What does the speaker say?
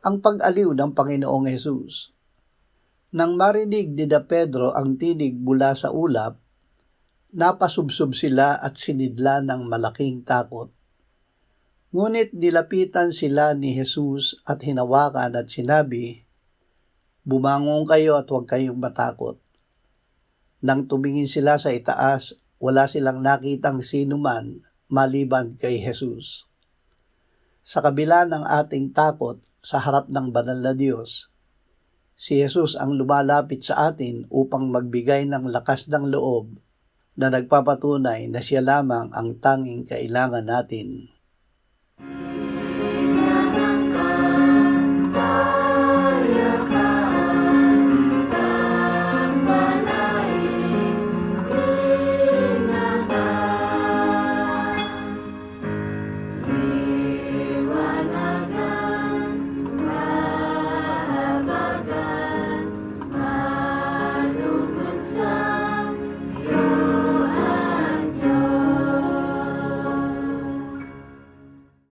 ang pag-aliw ng Panginoong Hesus. Nang marinig ni Pedro ang tinig mula sa ulap, napasubsob sila at sinidla ng malaking takot. Ngunit nilapitan sila ni Hesus at hinawakan at sinabi, "Bumangon kayo at huwag kayong matakot." Nang tumingin sila sa itaas, wala silang nakitang sino man maliban kay Hesus. Sa kabila ng ating takot sa harap ng banal na Diyos, si Hesus ang lumalapit sa atin upang magbigay ng lakas ng loob na nagpapatunay na siya lamang ang tanging kailangan natin.